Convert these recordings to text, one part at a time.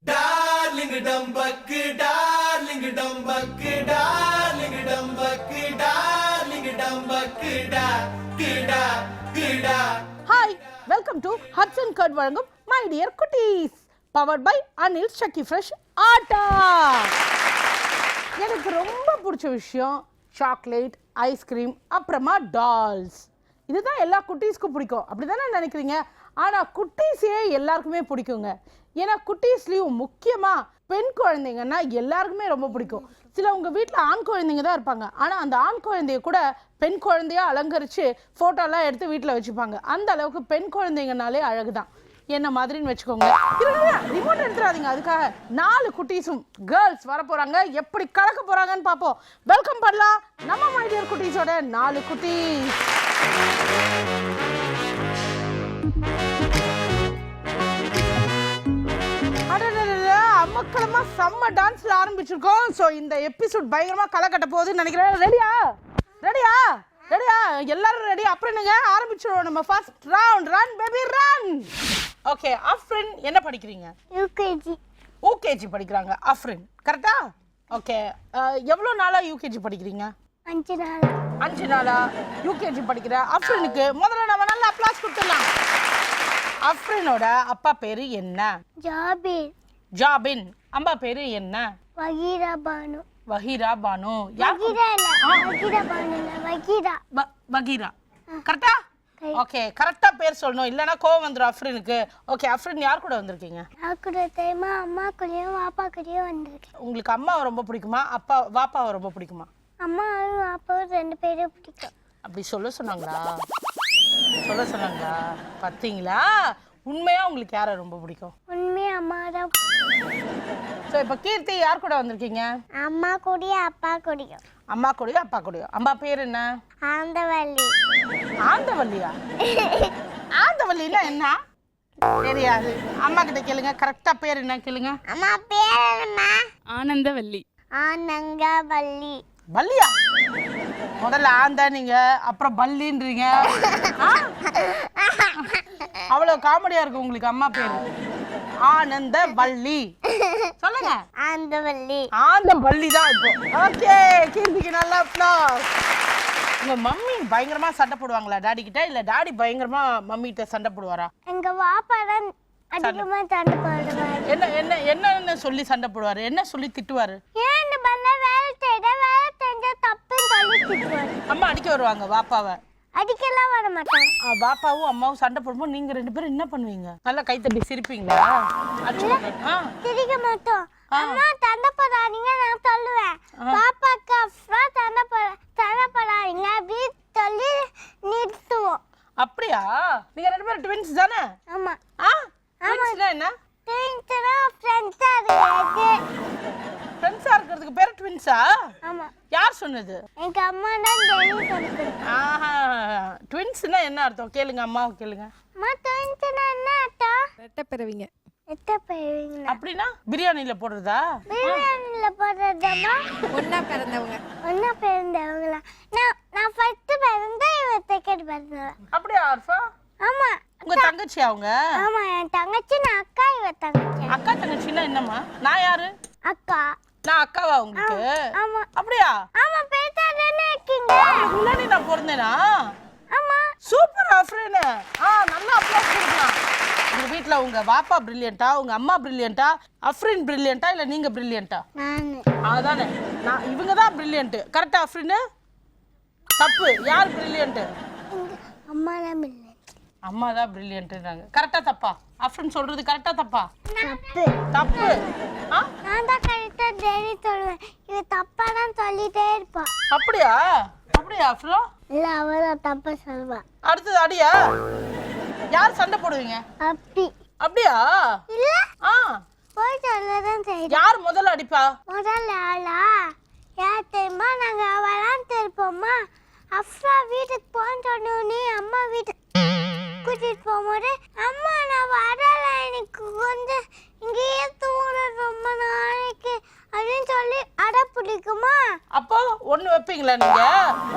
Darling டம்பக்கு darling டம்பக்கு darling டம்பக்கு டார்லிங் டம்பக்கு டா கிடா கிடா. Hi, welcome to Hatsun curd வழங்கும் மை டியர் குட்டீஸ், powered by Anil Chakki fresh Atta. எனக்கு ரொம்ப பிடிச்ச விஷயம் சாக்லேட், ஐஸ்கிரீம், அப்புறமா டால்ஸ். இதுதான் எல்லா குட்டீஸ்க்கும் பிடிக்கும், அப்படி தானே நினைக்கிறீங்க? ஆனால் குட்டீஸே எல்லாருக்குமே பிடிக்குங்க. ஏன்னா குட்டீஸ்லேயும் முக்கியமாக பெண் குழந்தைங்கன்னா எல்லாருக்குமே ரொம்ப பிடிக்கும். சில உங்கள் வீட்டில் ஆண் குழந்தைங்க தான் இருப்பாங்க, ஆனால் அந்த ஆண் குழந்தைய கூட பெண் குழந்தையாக அலங்கரித்து ஃபோட்டோலாம் எடுத்து வீட்டில் வச்சுப்பாங்க. அந்த அளவுக்கு பெண் குழந்தைங்கனாலே அழகு தான், என்ன மாதிரின்னு வச்சுக்கோங்க. ரிமோட் எடுத்துறாதீங்க. அதுக்காக 4 குட்டீஸும் கேர்ள்ஸ் வர போகிறாங்க. எப்படி கலக்க போகிறாங்கன்னு பார்ப்போம். வெல்கம் பண்ணலாம் நம்ம மை டியர் குட்டீஸோட 4 குட்டீஸ். அம்மக்களமா செம்ம டான்ஸ்ல ஆரம்பிச்சிருக்கோம். ஸோ இந்த எபிசோட் பயங்கரமா களை கட்ட போகுதுன்னு நினைக்கிறேன். ரெடியா ரெடியா ரெடியா எல்லாரும் ரெடி? அப்புறம் என்னங்க ஆரம்பிச்சிடுவோம் நம்ம first round. Run baby run. Okay, Afrin என்ன படிக்கிறீங்க? யூகேஜி. யூகேஜி படிக்கிறாங்க அஃப்ரின், கரெக்டா? ஓகே, எவ்வளோ நாளா யூகேஜி படிக்கிறீங்க? 5 நாள். 5 நாளா யூகேஜி படிக்கிற அஃப்ரினுக்கு முதல்ல நம்ம நல்ல அப்ளாஸ் கொடுத்துடலாம். அஃப்ரினோட அப்பா பேரு என்ன? ஜாபிர். ஜாபின். அம்மா பேரு என்ன? வகீரா பானு. வகீரா பானு. வகீரா இல்ல, வகீரா பானு இல்ல, வகீரா. வகீரா, கரெக்டா? ஓகே, கரெக்டா பேர் சொல்லணும், இல்லனா கோவம் வந்துரும் அஃப்ரினுக்கு. ஓகே, அஃப்ரின் யார் கூட வந்திருக்கீங்க? நான் கூட தெரியுமா, அம்மா கூடயும் வாப்பா கூடயும் வந்திருக்கேன். உங்களுக்கு அம்மாவை ரொம்ப பிடிக்குமா, வாப்பாவை ரொம்ப பிடிக்குமா? அம்மாவும் அப்பாவும் 2 பேரும் பிடிக்கும். அப்படி சொல்ல சொன்னாங்களா? பார்த்தீங்களா? உண்மையா உங்களுக்கு யாரை ரொம்ப பிடிக்கும்? உண்மையா அம்மா தான். ஸோ இப்போ கீர்த்தி யார் கூட வந்திருக்கீங்க? அம்மா கூடயும் அப்பா கூடயும். அம்மா கூடயும் அப்பா கூடயும். அம்மா பேர் என்ன? ஆந்தவள்ளி. ஆந்தவள்ளியா? ஆந்தவள்ளின்னா என்ன தெரியாது. அம்மா கிட்ட கேளுங்க, கரெக்டா பேர் என்ன கேளுங்க. அம்மா பேர் என்னம்மா? ஆனந்தவள்ளி. ஆனந்தவள்ளி. பல்லியா? முதல்ல ஆந்தா நீங்க, அப்புறம் பல்லின்றீங்க. அவ்வளவு காமெடியா இருக்கு உங்களுக்கு அம்மா பேரு. ஆனந்தவள்ளி. சொல்லுங்க. ஆந்தவள்ளி. ஆந்தவள்ளி தான் இப்போ. ஓகே, கீர்த்திக்கு நல்ல அப்ளாஸ். உங்க மம்மி பயங்கரமா சண்டை போடுவாங்களா டாடி கிட்ட, இல்ல டாடி பயங்கரமா மம்மி கிட்ட சண்டை போடுவாரா? எங்க வாப்பா தான் அதிகமா சண்டை போடுவாரு. என்ன சொல்லி சண்டை போடுவாரு? என்ன சொல்லி திட்டுவாரு? ஏன் இந்த பண்ண வேலை செஞ்சா தப்புன்னு சொல்லி திட்டுவாரு. அம்மா அடிக்க வருவாங்க வாப்பாவை? அடிக்கலாம் வர மாட்டாங்க. பாப்பாவும் அம்மாவும் சண்டை போடும்போது நீங்க 2 பேரும் என்ன பண்ணுவீங்க? நல்லா கை தட்டி சிரிப்பீங்களா? சிரிக்க மாட்டோம். அம்மா சண்டை போடாதீங்க நான் சொல்லுவேன். பாப்பாக்கு அப்புறம் சண்டை போடாதீங்க அப்படின்னு சொல்லி நிறுத்துவோம். அப்படியா? நீங்க 2 பேரும் ட்வின்ஸ் தானே? ஆமா. ட்வின்ஸ்னா என்ன? ட்வின்ஸ்னா ஃப்ரெண்ட்ஸா இருக்கு. ஃப்ரெண்ட்ஸா இருக்கிறதுக்கு பேர் ட்வின்ஸா? ஆமா. யார் சொன்னது? எங்க அம்மா தான் டெய்லி சொல்லுது. ஆஹா, ட்வின்ஸ்னா என்ன அர்த்தம் கேளுங்க, அம்மாவை கேளுங்க. அம்மா ட்வின்ஸ்னா என்ன அர்த்தம்? ரெட்டை பிறவிங்க. எத்த பேருங்க. அப்படின்னா பிரியாணில போடுறதா? பிரியாணில போடுறதம்மா. ஒண்ணா பிறந்தவங்க. ஒண்ணா பிறந்தவங்களா? நான் ஃபர்ஸ்ட் பிறந்தா இவன் செகண்ட் பிறந்தவ. அப்படியா அர்ஃபா? ஆமா. உங்க தங்கச்சி அவங்க? ஆமா, என் தங்கச்சி. நான் அக்கா, இவ தங்கச்சி. அக்கா தங்கச்சின்னா என்னம்மா? நான் யாரு? அக்கா. நான் அக்காவா உங்களுக்கு? ஆமா. அப்படியா? ஆமா, பேசா தானே இருக்கீங்க. முன்னாடி நான் பிறந்தேனா? ஆமா. சூப்பர் அஃப்ரின். நல்லா அப்ளாஸ் கொடுக்கலாம். உங்க வீட்ல உங்க பாப்பா பிரில்லியண்டா, உங்க அம்மா பிரில்லியண்டா, அஃப்ரின் பிரில்லியண்டா, இல்ல நீங்க பிரில்லியண்டா? நானு. அதானே, இவங்க தான் பிரில்லியன்ட். கரெக்டா அஃப்ரின்? தப்பு. யார் பிரில்லியன்ட்? அம்மா தான் பிரில்லியன்ட். அம்மா தான் பிரில்லியன்ட்ன்றாங்க. கரெக்டா தப்பா? அஃப்ரின் சொல்றது கரெக்டா தப்பா? தப்பு. தப்பு. நான் தான் கரெக்டா டெய்லி சொல்லுவேன். இவ தப்பா தான் சொல்லிட்டே இருப்பா. அப்படியா? அப்படியா அஃப்ரின்? இல்ல, அவ தான் தப்பா சொல்வா. அடுத்தது அடியா? யார் சண்டை போடுவீங்க? அப்படி. அப்படியா? இல்ல, ஆ, போய் சொல்லதான் செய்யுது. யார் முதல்ல அடிப்பா? முதல்ல ஆளா யார் தெரியுமா? நாங்க விளாண்டு இருப்போமா, அஃப்ரா வீட்டுக்கு போன்னு சொன்னோடனே அம்மா வீட்டுக்கு கூட்டிட்டு போகும்போது, அம்மா நான் வரல, எனக்கு கொஞ்சம் இங்கேயே தூங்குற ரொம்ப நாளைக்கு அப்படின்னு சொல்லி அடை பிடிக்குமா. அப்போ ஒண்ணு வைப்பீங்களா நீங்க?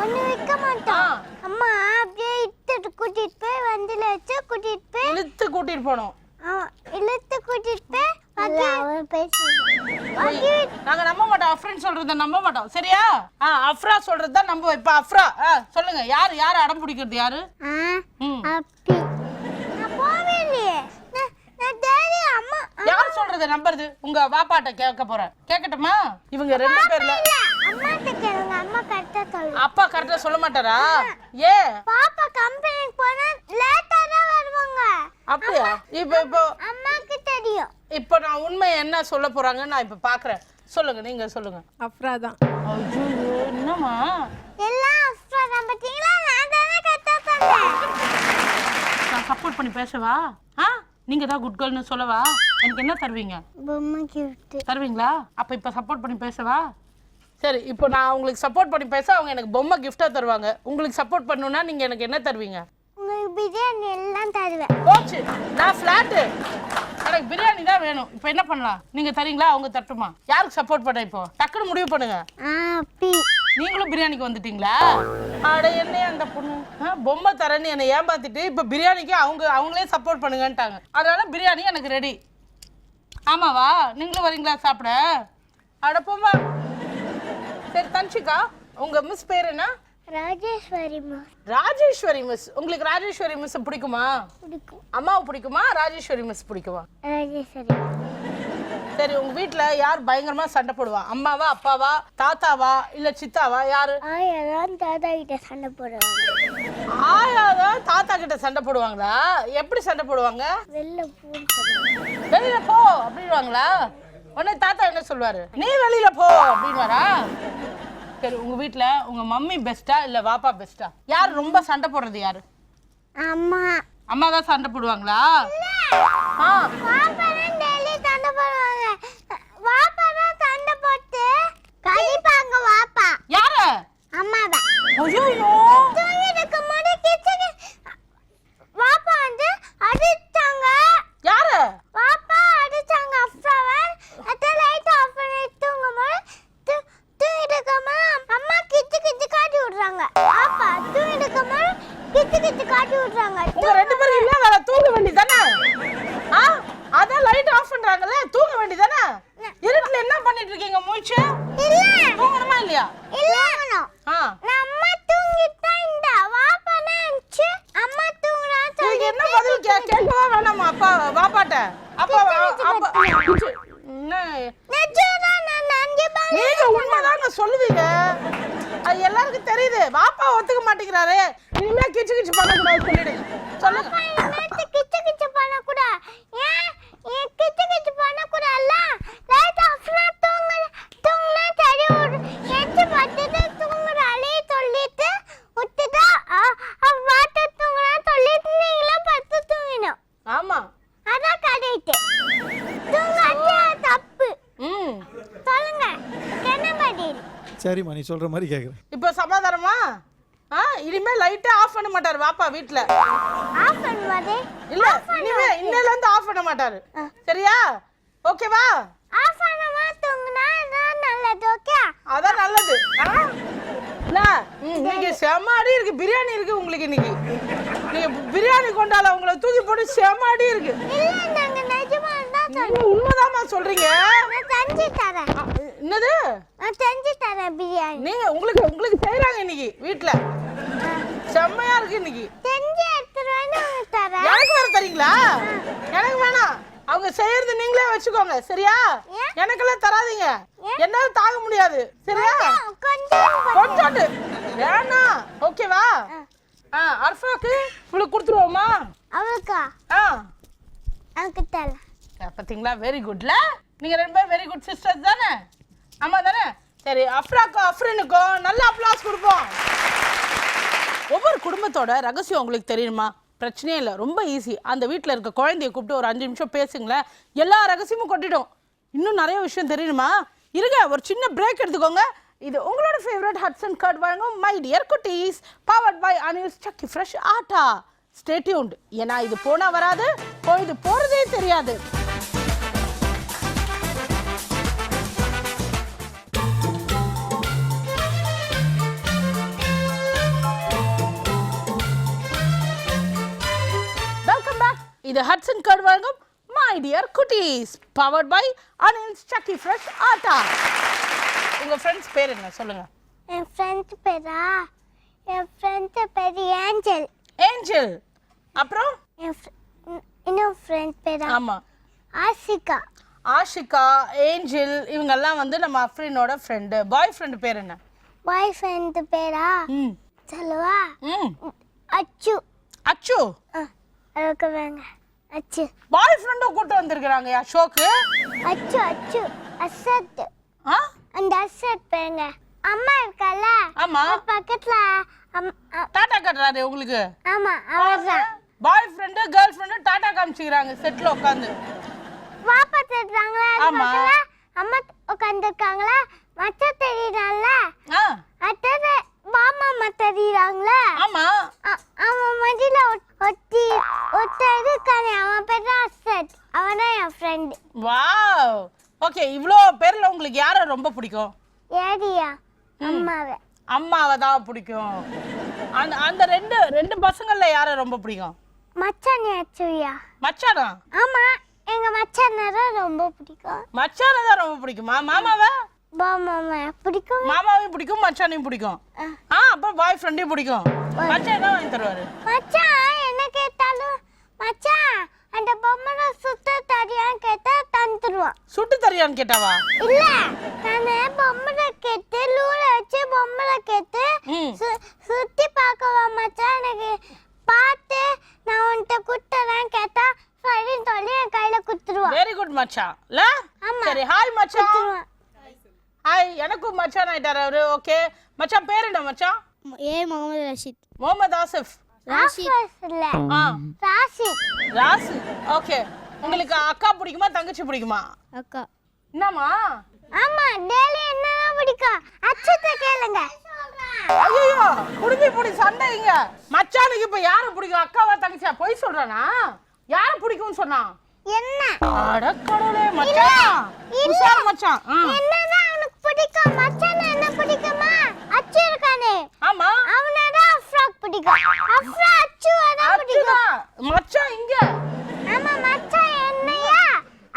ஒண்ணு வைக்க மாட்டோம். அம்மா அப்படியே இட்டுட்டு கூட்டிட்டு போய் வண்டியில வச்சு கூட்டிட்டு போய் இழுத்து கூட்டிட்டு போனோம். இழுத்து கூட்டிட்டு போய் அவர் பேசுவாங்க. நாங்க நம்ப மாட்டோம், அஃப்ரான்னு சொல்றத நம்ப மாட்டோம், சரியா? அஃப்ரா சொல்றது தான் நம்புவோம். இப்ப அஃப்ரா சொல்லுங்க, யார் அடம் பிடிக்கிறது யாரு? அப்படி நான் போவே இல்லையே. நான் டேடி அம்மா யார் சொல்றத நம்புறது? உங்க வாப்பாட்ட கேட்க போறேன். கேட்கட்டுமா? இவங்க ரெண்டு பேர்ல அம்மாட்ட கேளுங்க, அம்மா கரெக்டா சொல்லுங்க. அப்பா கரெக்டா சொல்ல மாட்டாரா? ஏ பாப்பா கம்பெனிக்கு போனா லேட்டா தான் வருவாங்க. அப்படியா? இப்போ அம்மாக்கு தெரியும். இப்போ நான் உண்மை என்ன சொல்ல போறாங்கன்னு நான் இப்ப பாக்குறேன். சொல்லுங்க, நீங்க சொல்லுங்க. அஃப்ரா தான். ஐயோ, என்னம்மா எல்லாம் அஃப்ரா தான். பாத்தீங்களா, நான் தானே கரெக்டா சொன்னேன். நான் சப்போர்ட் பண்ணி பேசவா? நீங்க தான் குட் கேர்ள்னு சொல்லவா? எனக்கு என்ன தருவீங்க? பொம்மை கிஃப்ட் தருவீங்களா? அப்ப இப்ப சப்போர்ட் பண்ணி பேசவா? சரி, இப்போ நான் உங்களுக்கு சப்போர்ட் பண்ணி பேச அவங்க எனக்கு பொம்மை கிஃப்டா தருவாங்க. உங்களுக்கு சப்போர்ட் பண்ணனும்னா நீங்க எனக்கு என்ன தருவீங்க? உங்களுக்கு பிரியாணி எல்லாம் தருவேன். போச்சு, நான் ஃபிளாட். எனக்கு பிரியாணி தான் வேணும். இப்போ என்ன பண்ணலாம்? நீங்க தரீங்களா, அவங்க தட்டுமா? யாருக்கு சப்போர்ட் பண்ண? இப்போ டக்குன்னு முடிவு பண்ணுங்க. அப்படி நீங்களும் பிரியாணிக்கு வந்துட்டீங்களா? அட என்னைய அந்த பொண்ணு பொம்மை தரேன்னு என்னை ஏமாத்திட்டு இப்போ பிரியாணிக்கு அவங்களே சப்போர்ட் பண்ணுங்கன்ட்டாங்க. அதனால பிரியாணி எனக்கு ரெடி. ஆமாவா? நீங்களும் வரீங்களா சாப்பிட? அட போமா. சரி தன்ஷிகா, உங்க மிஸ் பேர் என்ன? ராஜேஸ்வரி மிஸ். ராஜேஸ்வரி மிஸ். உங்களுக்கு ராஜேஸ்வரி மிஸ் பிடிக்குமா? பிடிக்கும். அம்மாவை பிடிக்குமா, ராஜேஸ்வரி மிஸ் பிடிக்குமா? ராஜேஸ்வரி. சரி, உங்க வீட்ல யார் பயங்கரமா சண்டை போடுவா? அம்மாவா, அப்பாவா, தாத்தாவா, இல்ல சித்தாவா? யாரு? ஆயாதான் தாத்தா கிட்ட சண்டை போடுவாங்க. ஆயாதான் தாத்தா கிட்ட சண்டை போடுவாங்களா? எப்படி சண்டை போடுவாங்க? வெளில போன்னு வெளியில போ அப்படின்வாங்களா? உடனே தாத்தா என்ன சொல்லுவாரு? நீ வெளியில போ அப்படின்வாரா? சரி, உங்க வீட்ல உங்க மம்மி பெஸ்டா இல்ல வாப்பா பெஸ்டா? யார் ரொம்ப சண்டை போடுறது யாரு? அம்மா. அம்மா தான் சண்டை போடுவாங்களா? வாப்பா தான் டெய்லி சண்டை போடுவாங்க. வாப்பா தான் சண்டை போட்டு கடிப்பாங்க. வாப்பா யாரு? அம்மாவை. ஐயோ, தூங்கிட்டு போது கிச்சன் வாப்பா வந்து அடிச்சாங்க. யாரு? வாப்பா அடிச்சாங்க அஃப்ராவை. அத லைட் ஆஃப் பண்ணி தூங்கும்போது தூங்கிட்டு அம்மா கிச்சு கிச்சு காட்டி விடுறாங்க. வாப்பா தூங்கிட்டு கிச்சு கிச்சு காட்டி விடுறாங்க. உங்க ரெண்டு பேரும் இல்ல வேற தூங்க வேண்டியதானே? அதான் லைட் ஆஃப் பண்றாங்கல, தூங்க வேண்டியதானே? இருட்டுல என்ன பண்ணிட்டு இருக்கீங்க? மூச்சு இல்ல தூங்கணுமா இல்லையா? இல்ல அம்மா தூங்கிட்டா இந்த வாப்பா நினைச்சு அம்மா தூங்குறா சொல்லி என்ன பதில் கேட்கவா வேணாமா? அப்பா வாப்பாட்ட அப்பா என்ன நெஜமா நான் நஞ்சு பாரு. நீங்க உண்மைதாங்க சொல்லுவீங்க, அது எல்லாருக்கும் தெரியுது. வாப்பா ஒத்துக்க மாட்டேங்கிறாரு. இனிமே கிச்சு கிச்சு பண்ணக்கூடாது சொல்லிடுங்க. சொல்லுங்க. நேத்து கிச்சு கிச்சு பண்ணக்கூடாது. ஏன் கிச்சு கிச்சு பண்ணக்கூடாதுல்ல? லைட் ஆஃப்னா தூங்கல சரி ஒரு எச்சு பட்டுட்டு தூங்குறாளே சொல்லிட்டு விட்டுட்டா வாட்டர் தூங்குறா சொல்லிட்டு நீங்களும் பத்து தூங்கினோம். ஆமா, அதான் கரெக்ட். தூங்காட்டியா தப்பு. சொல்லுங்க என்ன பதில்? சரிம்மா, நீ சொல்ற மாதிரி கேட்குறேன். இப்போ சமாதானமா? இனிமே லைட்டே ஆஃப் பண்ண மாட்டாரு வாப்பா வீட்ல. ஆஃப் பண்ணுவாதே இல்ல, இனிமே இன்னையில இருந்து ஆஃப் பண்ண மாட்டாரு. சரியா? ஓகேவா? ஆஃப் பண்ணாம தூங்குனா அதான் நல்லது. ஓகே, அதான் நல்லது. இன்னைக்கு செம்மாடி இருக்கு, பிரியாணி இருக்கு உங்களுக்கு. இன்னைக்கு நீங்க பிரியாணி கொண்டால உங்களை தூக்கி போட்டு செம்மாடி இருக்கு. இல்ல நாங்க நிஜமா தான் நீங்க உண்மைதாம்மா சொல்றீங்க. நான் செஞ்சு தரேன். என்னது? நான் செஞ்சு தரேன் பிரியாணி. நீங்க உங்களுக்கு செய்றாங்க இன்னைக்கு வீட்ல. செம்மையா இருக்கு இன்னைக்கு. செஞ்சு எடுத்துட்டு வந்து உங்களுக்கு தரேன். எனக்கு வேற தரீங்களா? எனக்கு வேணாம். அவங்க செய்யறது நீங்களே வச்சுக்கோங்க, சரியா? எனக்கெல்லாம் தராதீங்க, என்னால தாங்க முடியாது. சரியா? கொஞ்சோண்டு வேணாம். ஓகேவா? அல்ஃபாக்கு உங்களுக்கு கொடுத்துருவோமா? அவளுக்கா? அவளுக்கு தரேன். பாத்தீங்களா, வெரி குட்ல. நீங்க ரெண்டு பேரும் வெரி குட் சிஸ்டர்ஸ் தானே? ஆமா தானே? சரி, அஃப்ராக்கும் அஃப்ரினுக்கும் நல்ல அப்ளாஸ் கொடுப்போம். ஒவ்வொரு குடும்பத்தோட ரகசியம் உங்களுக்கு தெரியுமா? பிரச்சனையே இல்லை, ரொம்ப ஈஸி. அந்த வீட்டில் இருக்க குழந்தைய கூப்பிட்டு ஒரு 5 நிமிஷம் பேசுங்களேன், எல்லா ரகசியமும் கொட்டிடும். இன்னும் நிறைய விஷயம் தெரியுமா? இருங்க, ஒரு சின்ன பிரேக் எடுத்துக்கோங்க. இது உங்களோட ஃபேவரட் ஹட்சன் கர்ட் வழங்கும் மை டியர் குட்டீஸ், powered by Anil's Chakki fresh Atta. Stay tuned, ஏன்னா இது போனா வராது, பொழுது போறதே தெரியாது. Welcome back. இது ஹட்சன் கர்ட் வழங்கும் மை டியர் குட்டீஸ் powered by Anil's Chakki fresh Atta. உங்கள் ஃப்ரெண்ட்ஸ் பேர் என்ன சொல்லுங்கள். என் ஃப்ரெண்ட் பேரா? என் ஃப்ரெண்ட் பேர் ஏஞ்சல். ஏஞ்சல். அப்புறம் இன்னும் ஃப்ரெண்ட் பேரா? ஆமாம், ஆஷிகா. ஆஷிகா, ஏஞ்சல் இவங்கெல்லாம் வந்து நம்ம அஃப்ரினோட ஃப்ரெண்டு. பாய் ஃப்ரெண்டு பேர் என்ன? பாய் ஃப்ரெண்ட் பேரா சொல்லுவா? அச்சு. அச்சு. அதுக்கு வேங்க அச்சு. பாய் ஃப்ரெண்டும் கூட்டு வந்திருக்கிறாங்க ஷோக்கு. அச்சு அச்சு அசட். அந்த அசட் பேங்க அம்மா இருக்கல. ஆமா, பக்கத்துல டாடா காட்டுறாரு உங்களுக்கு. ஆமா, அவர்தான். பாய் ஃப்ரெண்டு கேர்ள் ஃப்ரெண்டு டாடா காமிச்சிக்கிறாங்க செட்ல உட்காந்து. பாப்பா தெரியுறாங்களா? ஆமா. அம்மா உட்காந்துருக்காங்களா? மச்சான் தெரியுறாங்கல. அத்தனை மாமா தெரியுறாங்களா? ஆமா. அவன் மடியில ஒருத்த இருக்கானே, அவன் பேர் அசட். அவன்தான் என் ஃப்ரெண்டு. வாவ். ஓகே, இவ்வளோ பேர்ல உங்களுக்கு யாரை ரொம்ப பிடிக்கும்? ஏடியா அம்மாவை. அம்மாவை தான் பிடிக்கும். அந்த அந்த ரெண்டு பசங்கள்ல யாரை ரொம்ப பிடிக்கும்? மச்சான் அச்சுவியா? மச்சானா? ஆமா, எங்க மச்சானை ரொம்ப பிடிக்கும். மச்சானை தான் ரொம்ப பிடிக்குமா? மாமாவை? மாமா பிடிக்கும். மாமாவையும் பிடிக்கும், மச்சானையும் பிடிக்கும். அப்புறம் பாய் ஃப்ரெண்டையும் பிடிக்கும். மச்சான் என்ன வாங்கி தருவாரு? மச்சான் என்ன கேட்டாலும் மச்சான் அந்த பொம்மை சுத்த தரியான்னு கேட்டா தந்துருவான். சுட்டு தரியான்னு கேட்டாவா? இல்ல, நானே பொம்மை கேட்டு லூல வச்சு பொம்மை கேட்டு சுத்தி பார்க்கவா மச்சான், எனக்கு பார்த்து நான் உன்கிட்ட குத்துறேன் கேட்டா சரின்னு சொல்லி என் கையில குத்துருவான். வெரி குட் மச்சான். சரி, ஹாய் மச்சான். ஹாய். எனக்கும் மச்சான் ஆயிட்டாரு அவரு. ஓகே மச்சான், பேர் என்ன மச்சான்? முகமது ரஷீத். முகமது ஆசிஃப். இல்ல, ராஷித். ராசி. ஓகே, உங்களுக்கு அக்கா பிடிக்குமா தங்கச்சி பிடிக்குமா? அக்கா. என்னம்மா? ஆமா, டெய்லி என்னதான் பிடிக்கும்? அச்சத்தை கேளுங்க. ஐயோ, குடும்பி புடி சண்டைங்க. மச்சானுக்கு இப்ப யாரை பிடிக்கும், அக்காவா தங்கச்சியா? போய் சொல்றானா? யாரை பிடிக்கும்னு சொன்னா? என்ன? அட கடவுளே மச்சான். உஷார் மச்சான். என்னதான் அவனுக்கு பிடிக்கும்? மச்சான் என்ன பிடிக்குமா? அச்சு இருக்கானே. ஆமா, அவனதான் அஃப்ராக் பிடிக்கும். அஃப்ரா அச்சு அதான் பிடிக்கும். மச்சான் இங்க. ஆமா, மச்சான் என்னையா?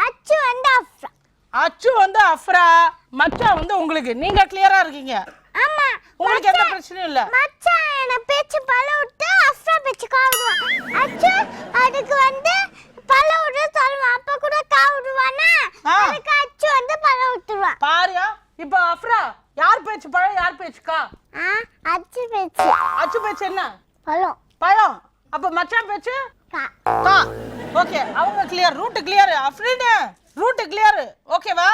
அச்சு வந்து அஃப்ரா. அச்சு வந்து அஃப்ரா, மச்சான் வந்து உங்களுக்கு. நீங்க கிளியரா இருக்கீங்க. ஆமா, உங்களுக்கு எந்த பிரச்சனையும் இல்ல. மச்சான் என்ன பேச்சு பல விட்டு அஃப்ரா பேச்சு காவுடுவான். அச்சு அதுக்கு வந்து பல விட்டு சொல்லுவான். அப்ப கூட காவுடுவானா? அதுக்கு அச்சு வந்து பல விட்டுருவான். பாரியா, இப்ப அஃப்ரா யார் பேச்சு பழம், யார் பேச்சுக்கா? அச்சு பேச்சு. அச்சு பேச்சு என்ன? பழம். பழம். அப்ப மச்சான் பேச்சு கா. ஓகே, அவங்க clear. Route clear. Afreen route clear. ஓகேவா?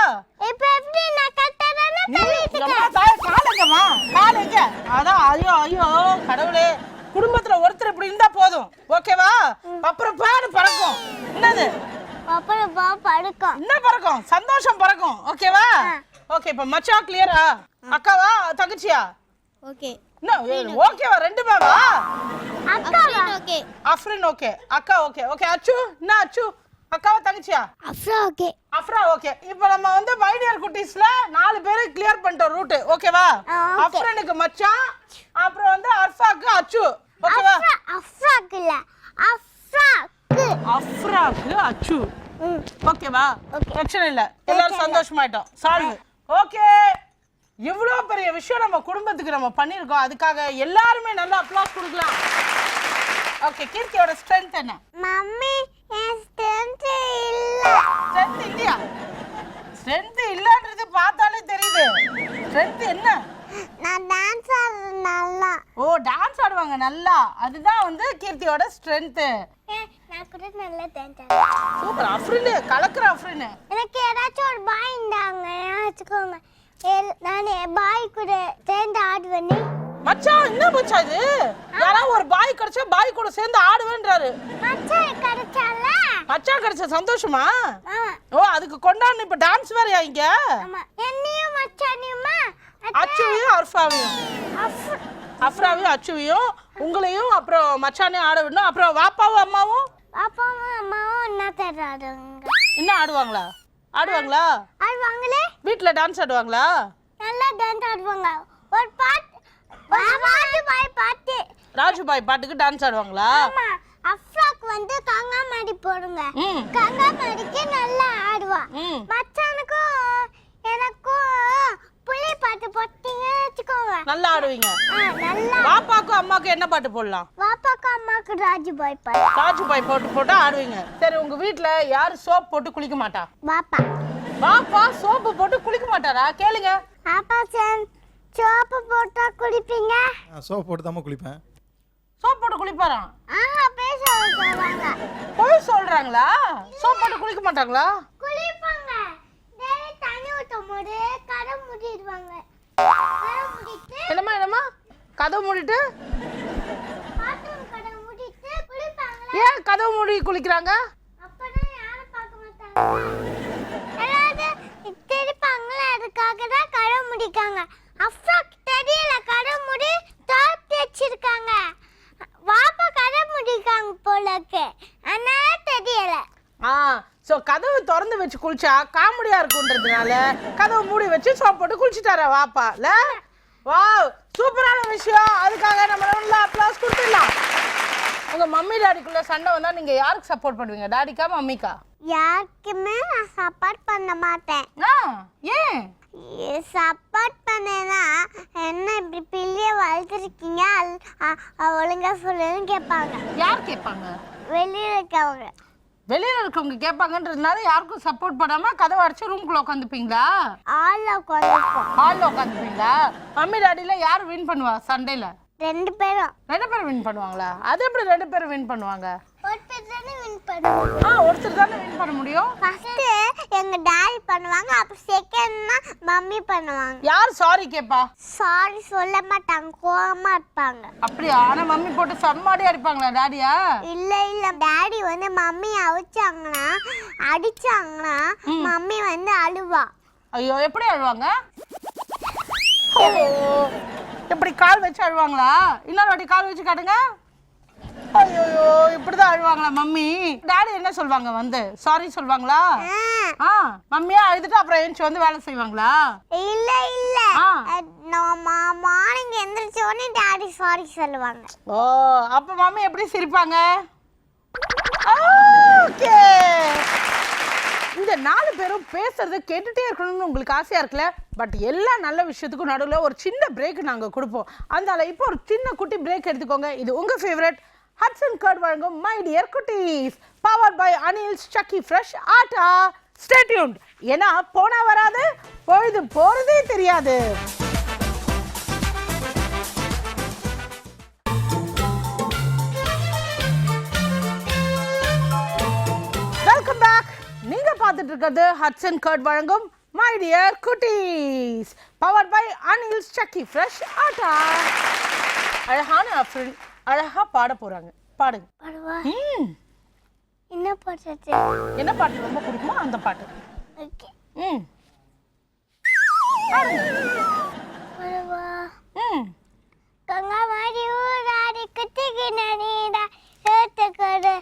இப்போ எப்படி நான் கட்டறேன்னா தள்ளிட்டேன். காலங்கம்மா, காலங்க. அதான். ஐயோ ஐயோ கடவுளே, குடும்பத்துல ஒருத்தர் இப்படி இருந்தா போதும். ஓகேவா? அப்புறம் பேரு பறக்கும். என்னது? அப்புறம் பறக்கும். என்ன பறக்கும்? சந்தோஷம் பறக்கும். ஓகேவா? ஓகே, இப்ப மச்சான் கிளியரா? அக்காவா தங்கச்சியா? ஓகே. ஓகேவா? ரெண்டுமே வா. அக்கா ஓகே. அஃப்ரின் ஓகே. அக்கா ஓகே. ஓகே, அச்சு என்ன? அச்சு அக்காவா தங்கச்சியா? அஃப்ரா ஓகே. அஃப்ரா ஓகே. இப்போ நம்ம வந்து மை டியர் குட்டீஸ்ல 4 பேரை கிளியர் பண்ணிட்டோம் ரூட். ஓகேவா? அஃப்ரினுக்கு மச்சான், அப்புறம் வந்து அர்ஃபாக்கு அச்சு. ஓகேவா? அஃப்ராக்கு இல்ல, அஃப்ராக்கு. அஃப்ராக்கு அச்சு. ஓகேவா? பிரச்சனை இல்ல, எல்லாரும் சந்தோஷமாயிட்டோம். சால்வ். ஓகே, இவ்வளோ பெரிய விஷயம் நம்ம குடும்பத்துக்கு நம்ம பண்ணியிருக்கோம். அதுக்காக எல்லாருமே நல்லா அப்ளாஸ் கொடுக்கலாம். ஓகே, கீர்த்தியோட ஸ்ட்ரென்த் என்ன? மம்மி, என் ஸ்ட்ரென்த் இல்ல. ஸ்ட்ரென்த் இல்லையா? ஸ்ட்ரென்த் இல்லன்றது பார்த்தாலே தெரியுது. ஸ்ட்ரென்த் என்ன? நான் டான்ஸ் ஆடுறது நல்லா. ஓ, டான்ஸ் ஆடுவாங்க நல்லா. அதுதான் வந்து கீர்த்தியோட ஸ்ட்ரென்த். நான் கூட நல்லா டான்ஸ் ஆடுவேன். சூப்பர். அஃப்ரின் கலக்குற. அஃப்ரின் எனக்கு ஏதாச்சும் ஒரு பாய் இருந்தாங்க வச்சுக்கோங்க, நான் பாய் கூட சேர்ந்து ஆடுவேன்னு. மச்சான் என்ன மச்சான் இது? யாராவது ஒரு பாய் கிடைச்சா பாய் கூட சேர்ந்து ஆடுவேன்றாரு. மச்சான் கிடைச்சால. மச்சான் கிடைச்ச சந்தோஷமா? ஓ, அதுக்கு கொண்டாடணும். இப்ப டான்ஸ் வேறயா இங்க? ஆமா, என்னையும் மச்சானையுமா? அச்சுவையும் அர்ஃபாவையும். அஃப்ராவையும் அச்சுவையும் உங்களையும் அப்புறம் மச்சானையும் ஆட விடணும். அப்புறம் வாப்பாவும் அம்மாவும் அப்பாவும் அம்மாவும் என்ன தர்றாங்க? என்ன ஆடுவாங்களா? ஆடுவாங்களா? ஆடுவாங்களே. வீட்ல டான்ஸ் ஆடுவாங்களா? நல்லா டான்ஸ் ஆடுவாங்க. ஒரு பாட்டு, ராஜுபாய் பாட்டு. ராஜுபாய் பாட்டுக்கு டான்ஸ் ஆடுவாங்களா? ஆமா, அஃப்ராக் வந்து காங்கா மாடி போடுங்க. ம். கங்காமணிக்கு நல்லா ஆடுவா. ம். மச்சானுக்கும் எனக்கும் புலி பாட்டு போட்டீங்கன்னு வச்சுக்கோங்க. நல்லா ஆடுவீங்க. நல்லா. பாப்பாக்கும் அம்மாக்கும் என்ன பாட்டு போடலாம்? பாப்பாக்கு அம்மாக்கு ராஜுபாய் பாட்டு. ராஜுபாய் போட்டு ஆடுவீங்க. சரி, உங்க வீட்ல யாரு சோப் போட்டு குளிக்க மாட்டா? பாப்பா. பாப்பா சோப்பு போட்டு குளிக்க மாட்டாரா? கேளுங்க. அப்பா சோப்பு போட்டா குளிப்பீங்க? சோப் போட்டு தான் குளிப்பேன். சோப் போட்டு குளிப்பாராம். பேச சொல்றாங்க. போய் சொல்றாங்களா? சோப் போட்டு குளிக்க மாட்டாங்களா? குளிப்பாங்க. டேய் தண்ணி ஊத்தும் போது கரை மூடிடுவாங்க. கரை மூடிட்டு என்னம்மா கதவு மூடிட்டு பாத்ரூம் கரை மூடிட்டு குளிப்பாங்க. ஏன் கதவு மூடி குளிக்கிறாங்க? அப்பதான் யாரும் பார்க்க மாட்டாங்க. எல்லாரும் திருப்பாங்களே, அதுக்காக தான் கரை மூடிக்காங்க. அஃப்ராக் தெரியல, கரை மூடி டாப் வச்சிருக்காங்க. வாப்பா கரை மூடிக்காங்க போலக்கு, அதனால தெரியல. ஸோ கதவு திறந்து வச்சு குளிச்சா காமெடியா இருக்குன்றதுனால கதவு மூடி வச்சு சோப் போட்டு குளிச்சுட்டாரா வாப்பா? இல்ல, வாவ், சூப்பரான விஷயம். அதுக்காக நம்ம நல்லா அப்ளாஸ் கொடுத்துடலாம். உங்க மம்மி டாடிக்குள்ள சண்டை வந்தா நீங்க யாருக்கு சப்போர்ட் பண்ணுவீங்க? டாடிக்கா மம்மிக்கா? யாருக்குமே நான் சப்போர்ட் பண்ண மாட்டேன். ஏன் சப்போர்ட் பண்ணேன்னா என்ன இப்படி பிள்ளைய வளர்த்துருக்கீங்க ஒழுங்கா சொல்லுன்னு கேட்பாங்க. யார் கேட்பாங்க? வெளியில இருக்கவங்க. வெளியில இருக்கவங்க கேட்பாங்கன்றதுனால யாருக்கும் சப்போர்ட் பண்ணாம கதவை அடிச்சு ரூம்குள்ள உட்காந்துப்பீங்களா? ஆள்ல உட்காந்துருப்போம். ஹால்ல உட்காந்துப்பீங்களா? மம்மி டாடில யார் வின் பண்ணுவா சண்டையில? 2 பேரும். 2 பேரும் வின் பண்ணுவாங்களா? அது எப்படி 2 பேரும் வின் பண்ணுவாங்க? ஒருத்தர் தானே வின் பண்ணுவாங்க. ஒருத்தர் தானே வின் பண்ண முடியும். ஃபர்ஸ்ட் எங்க டாடி பண்ணுவாங்க, அப்புறம் செகண்ட்னா மம்மி பண்ணுவாங்க. யார் சாரி கேப்பா? சாரி சொல்ல மாட்டாங்க, கோவமா இருப்பாங்க. அப்படியா? ஆனா மம்மி போட்டு சம்மாடி அடிப்பாங்களா டாடியா? இல்ல டாடி வந்து மம்மி அடிச்சாங்கன்னா மம்மி வந்து அழுவா. ஐயோ, எப்படி அழுவாங்க? இப்படி கால் வச்சு அழுவாங்களா? இன்னொரு வாட்டி கால் வச்சு காட்டுங்க. ஐயோ, இப்படிதான் அழுவாங்களா மம்மி? டாடி என்ன சொல்வாங்க? வந்து சாரி சொல்வாங்களா? மம்மியா அழுதுட்டு அப்புறம் எழுந்து வந்து வேலை செய்வாங்களா? இல்ல மார்னிங் எந்திரிச்ச உடனே டாடி சாரி சொல்லுவாங்க. ஓ, அப்ப மம்மி எப்படி சிரிப்பாங்க? ஓகே. இந்த 4 பேரும் பேசுறத கேட்டுட்டே இருக்கணும்னு உங்களுக்கு ஆசையா இருக்குல்ல? பட் எல்லா நல்ல விஷயத்துக்கும் நடுவில் ஒரு சின்ன பிரேக் நாங்க கொடுப்போம். அதனால இப்போ ஒரு சின்ன குட்டி பிரேக் எடுத்துக்கோங்க. இது உங்க ஃபேவரட் ஹட்சன் கர்ட் வழங்கும் மை டியர் குட்டீஸ், powered by Anil's Chakki fresh Atta. Stay tuned. ஏன்னா போனா வராது, பொழுது போறதே தெரியாது. Welcome back. நீங்க பார்த்துட்டு இருக்கிறது ஹட்சன் கர்ட் வழங்கும் மை டியர் குட்டீஸ், powered by Anil's Chakki fresh Atta. அழகான ஃப்ரெண்ட் அழகா பாட போறாங்க. பாடுங்க. என்ன பாட்டு? என்ன பாட்டு ரொம்ப பிடிக்குமோ அந்த பாட்டு. ஓகே. கங்கா மாடி ஊராடி குத்திக்கு நனீடா ஏத்துக்கடு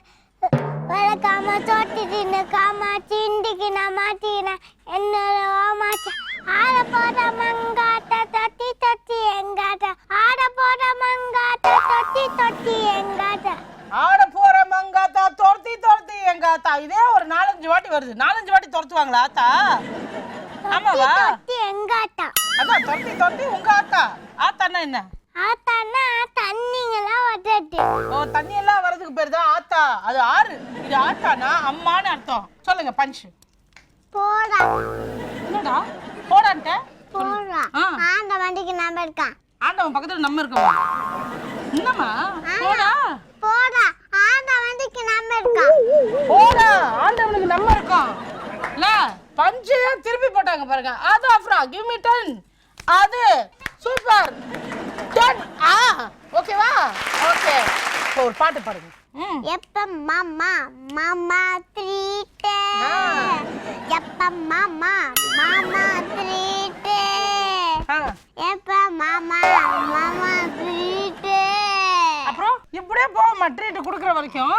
வளக்காம தொட்டி தின்னு காமா சிண்டிக்கு நான் மாட்டினா என்னோட ஓமாச்சு ஆட போட மங்காட்ட தொட்டி தொட்டி எங்காட்ட ஆட போட மங்காட்ட தொட்டி தொட்டி எங்காட்ட ஆட போற மங்காத்தா தொர்த்தி தொர்த்தி எங்காத்தா. இதே ஒரு 4-5 வாட்டி வருது. 4-5 வாட்டி துரத்துவாங்களா ஆத்தா? ஆமாவா? தொட்டி எங்காட்டா. அதான் தொர்த்தி தொர்த்தி உங்க ஆத்தா. ஆத்தான்னா என்ன? ஆத்தான்னா தண்ணிங்கெல்லாம் வர்றது. ஓ, தண்ணி எல்லாம் வரதுக்கு பேர் தான் ஆத்தா. அது ஆறு. இது ஆத்தானா அம்மான்னு அர்த்தம். சொல்லுங்க பஞ்ச். போடா. என்னடா போடான்ட்ட? போடா. ஆண்ட வண்டிக்கு நம்ம இருக்கான். ஆண்டவன் பக்கத்துல நம்ம இருக்கோம். என்னம்மா போடா? போடா. ஆண்ட வண்டிக்கு நம்ம இருக்கான். போடா. ஆண்டவனுக்கு நம்ம இருக்கோம். இல்ல பஞ்சு திருப்பி போட்டாங்க பாருங்க. அது அஃப்ரா கிவ் மீ 10. அது சூப்பர் 10. ஓகேவா? ஓகே. ஒரு பாட்டு பாடுங்க. எப்ப மாமா மாமா ட்ரீட். எப்ப மாமா மாமா ட்ரீட். எப்ப மாமா மாமா ட்ரீட். அப்புறம் இப்படியே போவோமா ட்ரீட் கொடுக்குற வரைக்கும்?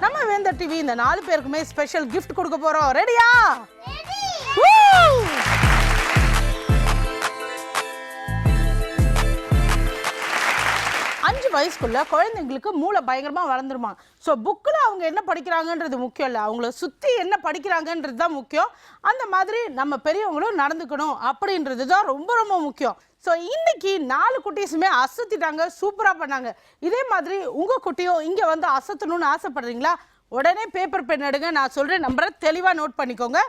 நம்ம வேந்தர் டிவி இந்த 4 பேருக்குமே ஸ்பெஷல் கிஃப்ட் கொடுக்க போறோம். ரெடியா? வயசுக்குள்ள குழந்தைங்களுக்கு மூளை பயங்கரமாக வளர்ந்துருமா. ஸோ புக்கில் அவங்க என்ன படிக்கிறாங்கன்றது முக்கியம் இல்லை, அவங்கள சுற்றி என்ன படிக்கிறாங்கன்றது தான் முக்கியம். அந்த மாதிரி நம்ம பெரியவங்களும் நடந்துக்கணும் அப்படின்றது தான் ரொம்ப ரொம்ப முக்கியம். ஸோ இன்னைக்கு 4 குட்டீஸுமே அசத்திட்டாங்க, சூப்பராக பண்ணாங்க. இதே மாதிரி உங்கள் குட்டியும் இங்கே வந்து அசத்தணும்னு ஆசைப்படுறீங்களா? உடனே பேப்பர் பென் எடுங்க, நான் சொல்கிறேன் நம்பரை தெளிவாக நோட் பண்ணிக்கோங்க.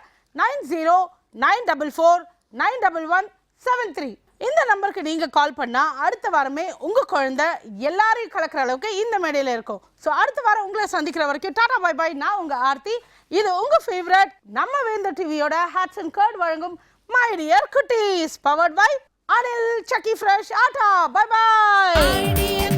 9094991173. இந்த நம்பருக்கு நீங்கள் கால் பண்ணால் அடுத்த வாரமே உங்கள் குழந்தை எல்லாரையும் கலக்கிற அளவுக்கு இந்த மேடையில் இருக்கும். ஸோ அடுத்த வாரம் உங்களை சந்திக்கிற வரைக்கும் டாடா பை பாய். நான் உங்கள் ஆர்த்தி. இது உங்கள் ஃபேவரட் நம்ம வேந்தர் டிவியோட ஹேட்ஸ் அண்ட் கர்ட் வழங்கும் மை டியர் குட்டீஸ், powered by Anil Chakki fresh Atta. Bye bye.